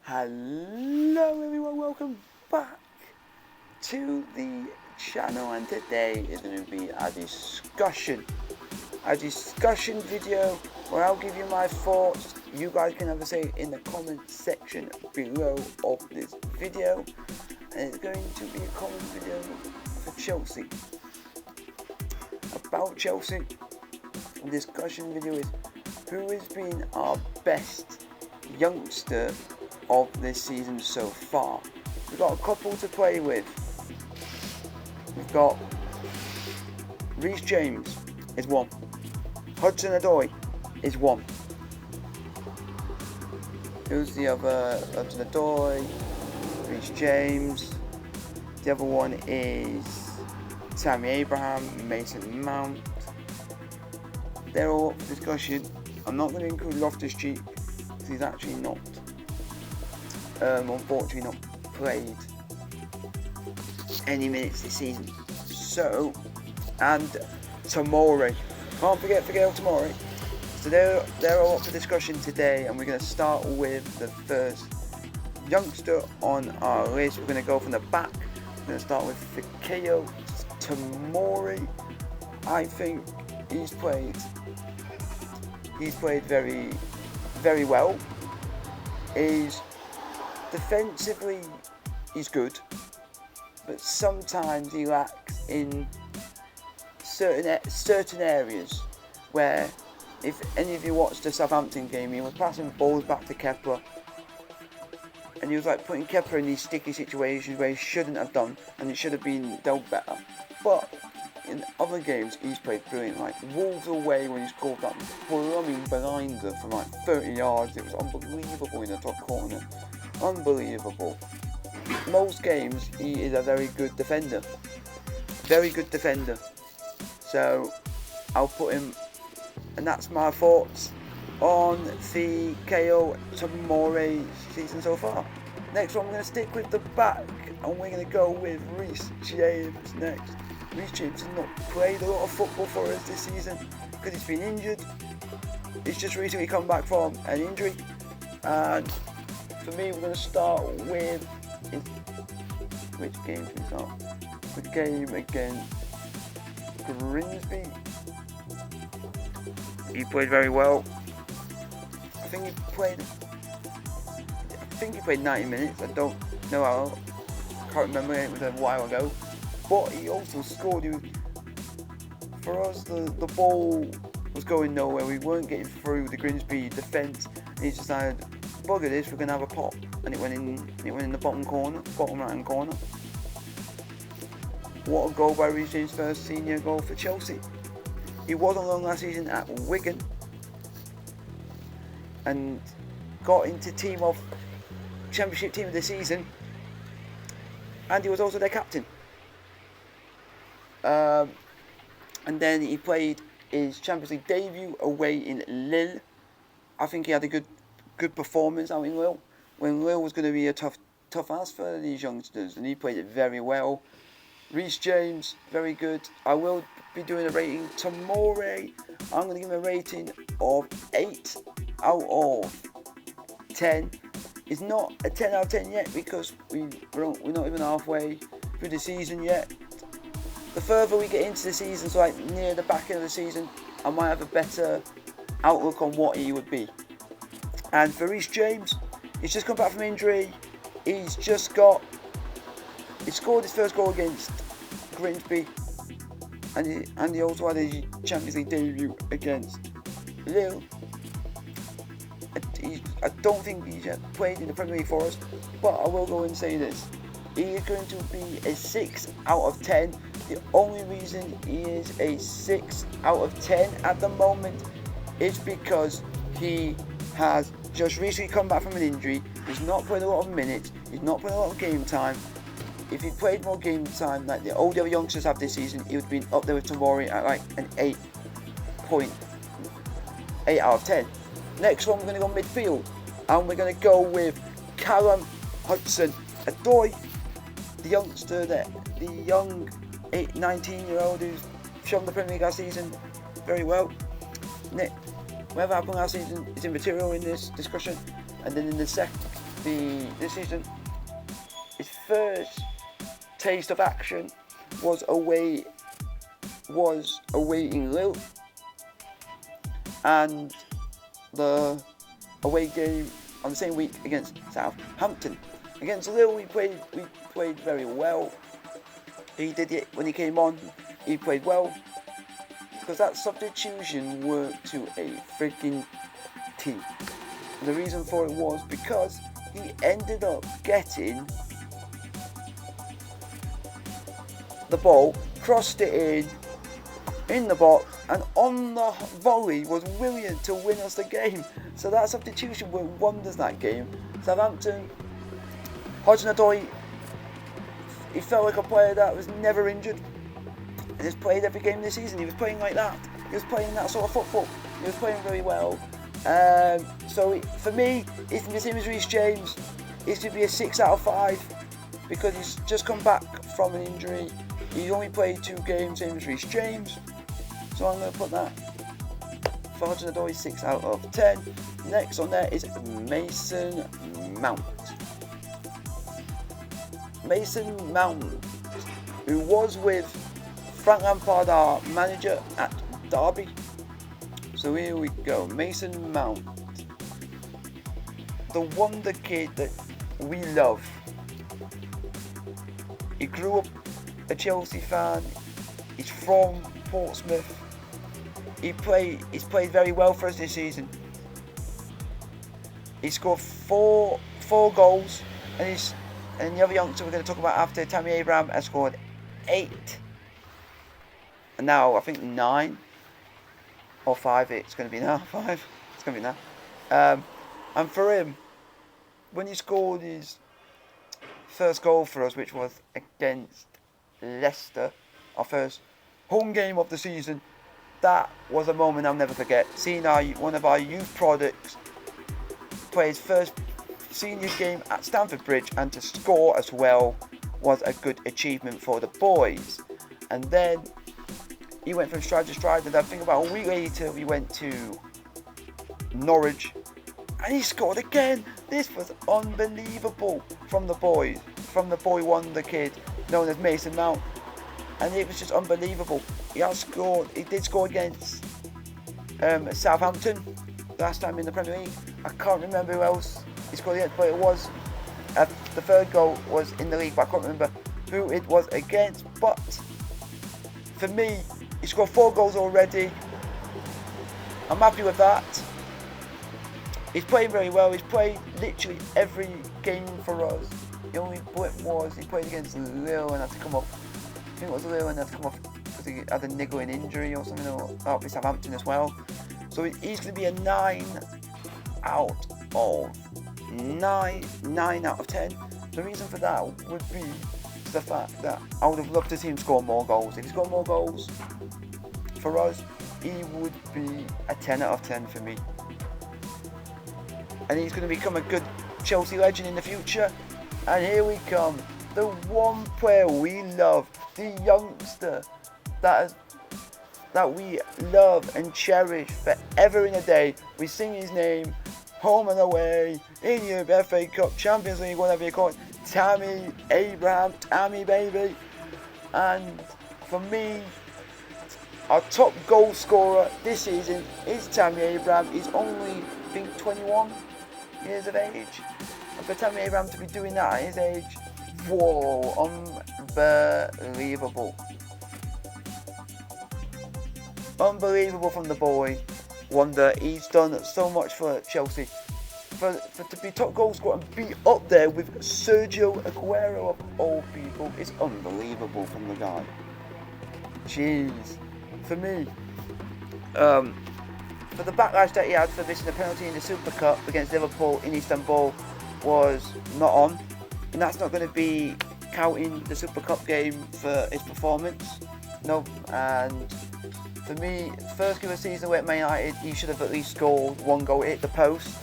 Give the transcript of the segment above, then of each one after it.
Hello everyone, welcome back to the channel, and today is going to be a discussion video where I'll give you my thoughts. You guys can have a say in the comment section below of this video, and it's going to be a comment video for Chelsea, about Chelsea. The discussion video is who has been our best youngster of this season so far. We've got a couple to play with. We've got Reese James is one. HudsonOdoi is one. Who's the other? HudsonOdoi, Reese James. The other one is Tammy Abraham, Mason Mount. They're all up for discussion. I'm not going to include Loftus-Cheek because he's actually not. Unfortunately not played any minutes this season. So, and Tomori, can't forget Tomori. So they're all up for discussion today, and we're going to start with the first youngster on our list. We're going to go from the back. We're going to start with Fikayo Tomori. I think he's played very, very well. Defensively, he's good, but sometimes he lacks in certain areas where, if any of you watched the Southampton game, he was passing balls back to Kepa, and he was like putting Kepa in these sticky situations where he shouldn't have done, and it should have been dealt better. But in other games, he's played brilliant. Like Wolves away, when he scored that blooming blinder from like 30 yards, it was unbelievable in the top corner. Unbelievable. Most games he is a very good defender. So I'll put him, and that's my thoughts on the KO Tomori season so far. Next one, we're going to stick with the back, and we're going to go with Reese James next. Reese James has not played a lot of football for us this season because he's been injured. He's just recently come back from an injury, and for me, we're going to start with which game should we start? The game against Grimsby. He played very well. I think he played 90 minutes. I don't know how. I can't remember. It was a while ago. But he also scored. For us, the ball was going nowhere. We weren't getting through the Grimsby defence. And he decided, bugger this, we're going to have a pop, and it went in the bottom right hand corner. What a goal by Reece James' first senior goal for Chelsea. He was on loan last season at Wigan and got into Championship team of the season, and he was also their captain. And then he played his Champions League debut away in Lille. I think he had a good performance out in Lille, when Lille was going to be a tough ask for these youngsters, and he played it very well. Reece James, very good. I will be doing a rating. Tomori, I'm going to give him a rating of 8 out of 10. It's not a 10 out of 10 yet because we're not even halfway through the season yet. The further we get into the season, so like near the back end of the season, I might have a better outlook on what he would be. And for Reece James, he's just come back from injury. He scored his first goal against Grimsby, and he also had his Champions League debut against Lille. I don't think he's yet played in the Premier League for us, but I will go and say this. He is going to be a 6 out of 10. The only reason he is a 6 out of 10 at the moment is because he has just recently come back from an injury. He's not played a lot of minutes. He's not played a lot of game time. If he played more game time like the older youngsters have this season, he would have been up there with Tomori at like an 8.8 out of 10. Next one, we're going to go midfield, and we're going to go with Callum HudsonOdoi, the youngster, the young 19-year-old who's shown the Premier League last season very well. Whatever happened last season is immaterial in this discussion. And then in the this season. His first taste of action was away in Lille, and the away game on the same week against Southampton. Against Lille, we played very well. He did it when he came on. He played well because that substitution worked to a freaking T. And the reason for it was because he ended up getting the ball, crossed it in the box, and on the volley was William to win us the game. So that substitution worked wonders that game. Southampton, HudsonOdoi, he felt like a player that was never injured. He just played every game this season. He was playing like that. He was playing that sort of football. He was playing very well. So for me, it's the same as Reese James. It should be a 6 out of 5 because he's just come back from an injury. He's only played 2 games, same as Reese James. So I'm going to put that for HudsonOdoi 6 out of 10. Next on there is Mason Mount. Mason Mount, who was with Frank Lampard, our manager at Derby. So here we go, Mason Mount, the wonder kid that we love. He grew up a Chelsea fan. He's from Portsmouth. He's played very well for us this season. He scored four goals, and the other youngster we're going to talk about after, Tammy Abraham, has scored 8. And now I think 9 or 5. It's going to be now 5. It's going to be now. And for him, when he scored his first goal for us, which was against Leicester, our first home game of the season, that was a moment I'll never forget. Seeing one of our youth products play his first senior game at Stamford Bridge and to score as well was a good achievement for the boys. And then he went from stride to stride, and I think about a week later we went to Norwich and he scored again. This was unbelievable from the boy wonder kid known as Mason Mount, and it was just unbelievable. He did score against Southampton last time in the Premier League. I can't remember who else he scored against, but it was the third goal was in the league, but I can't remember who it was against. But for me, he scored 4 goals already. I'm happy with that. He's playing very well. He's played literally every game for us. The only blip was he played against Lille and had to come off. I think it was Lille and had to come off because he had a niggling injury or something, or that'll be Southampton as well. So he's going to be a 9 out of 10. The reason for that would be the fact that I would have loved to see him score more goals. If he scored more goals for us, he would be a 10 out of 10 for me. And he's going to become a good Chelsea legend in the future. And here we come, the one player we love, the youngster that we love and cherish forever and a day. We sing his name home and away, in Europe, FA Cup, Champions League, whatever you call it. Tammy Abraham, Tammy baby. And for me, our top goal scorer this season is Tammy Abraham. He's only, I think, 21 years of age. And for Tammy Abraham to be doing that at his age, whoa, unbelievable. Unbelievable from the boy wonder. He's done so much for Chelsea. For to be top goal scorer and be up there with Sergio Aguero of all people is unbelievable from the guy. Jeez. For me, for the backlash that he had for missing a penalty in the Super Cup against Liverpool in Istanbul was not on, and that's not going to be counting the Super Cup game for his performance. No, and for me, first game of the season with Man United, he should have at least scored 1 goal, hit the post.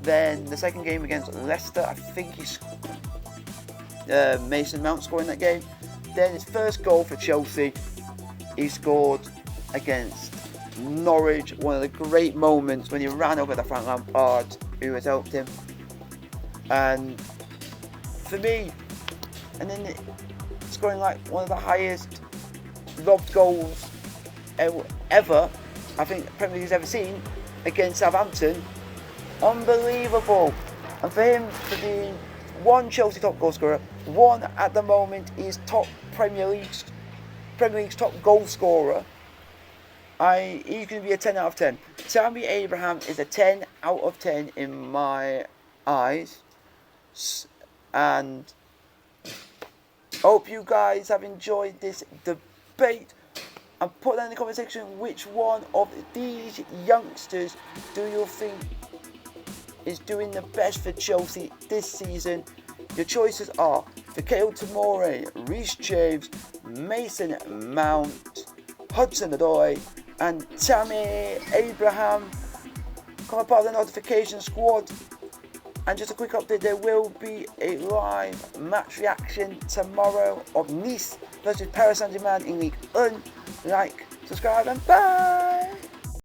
Then the second game against Leicester, I think he Mason Mount scoring that game. Then his first goal for Chelsea, he scored against Norwich. One of the great moments when he ran over the Frank Lampard, who has helped him. And for me, and then scoring like one of the highest lobbed goals ever, I think Premier League's ever seen, against Southampton. Unbelievable. And for him to be one Chelsea top goal scorer, one at the moment is top Premier League's top goal scorer, he's going to be a 10 out of 10. Tammy Abraham is a 10 out of 10 in my eyes. And hope you guys have enjoyed this debate. And put down in the comment section which one of these youngsters do you think is doing the best for Chelsea this season. Your choices are Tomori, Reese James, Mason Mount, HudsonOdoi, and Tammy Abraham. Become a part of the notification squad. And just a quick update, there will be a live match reaction tomorrow of Nice versus Paris Saint-Germain in League 1. Like, subscribe, and bye!